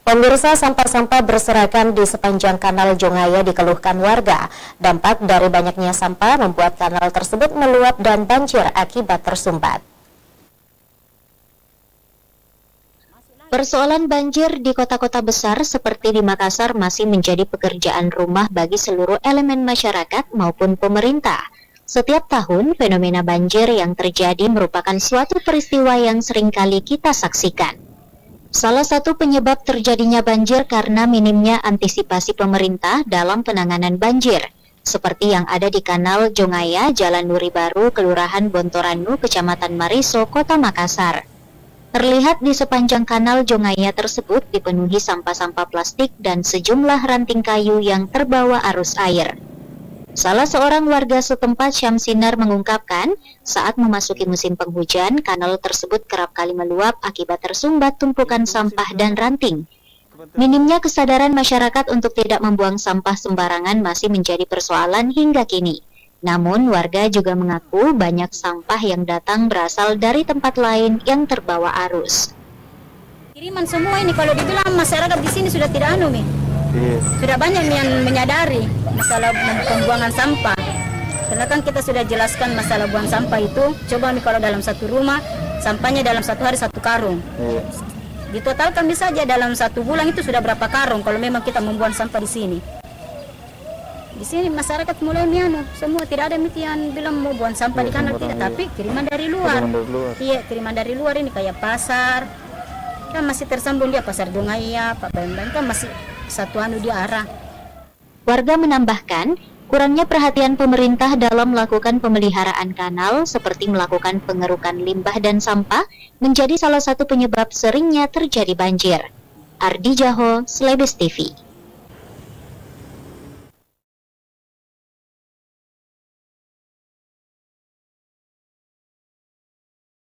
Pemirsa, sampah-sampah berserakan di sepanjang kanal Jongaya dikeluhkan warga. Dampak dari banyaknya sampah membuat kanal tersebut meluap dan banjir akibat tersumbat. Persoalan banjir di kota-kota besar seperti di Makassar masih menjadi pekerjaan rumah bagi seluruh elemen masyarakat maupun pemerintah. Setiap tahun, fenomena banjir yang terjadi merupakan suatu peristiwa yang seringkali kita saksikan. Salah satu penyebab terjadinya banjir karena minimnya antisipasi pemerintah dalam penanganan banjir, seperti yang ada di Kanal Jongaya, Jalan Nuri Baru, Kelurahan Bontoranu, Kecamatan Mariso, Kota Makassar. Terlihat di sepanjang Kanal Jongaya tersebut dipenuhi sampah-sampah plastik dan sejumlah ranting kayu yang terbawa arus air. Salah seorang warga setempat, Syamsinar, mengungkapkan saat memasuki musim penghujan, kanal tersebut kerap kali meluap akibat tersumbat tumpukan sampah dan ranting. Minimnya kesadaran masyarakat untuk tidak membuang sampah sembarangan masih menjadi persoalan hingga kini. Namun, warga juga mengaku banyak sampah yang datang berasal dari tempat lain yang terbawa arus. Kiriman semua ini, kalau dibilang masyarakat di sini sudah tidak sudah banyak yang menyadari masalah pembuangan sampah. Karena kan kita sudah jelaskan masalah buang sampah itu. Coba nih kalau dalam satu rumah sampahnya dalam satu hari satu karung. Ditotalkan bisa saja dalam satu bulan itu sudah berapa karung kalau memang kita membuang sampah di sini. Di sini masyarakat mulai semua tidak ada yang bilang mau buang sampah di kanal tidak, tapi kiriman dari luar. Iya, kiriman dari luar ini kayak pasar. Kan masih tersambung dia pasar Jongaya, Pak Bambang kan masih satu di arah. Warga menambahkan, kurangnya perhatian pemerintah dalam melakukan pemeliharaan kanal seperti melakukan pengerukan limbah dan sampah menjadi salah satu penyebab seringnya terjadi banjir. Ardi Jaho, Slebes TV.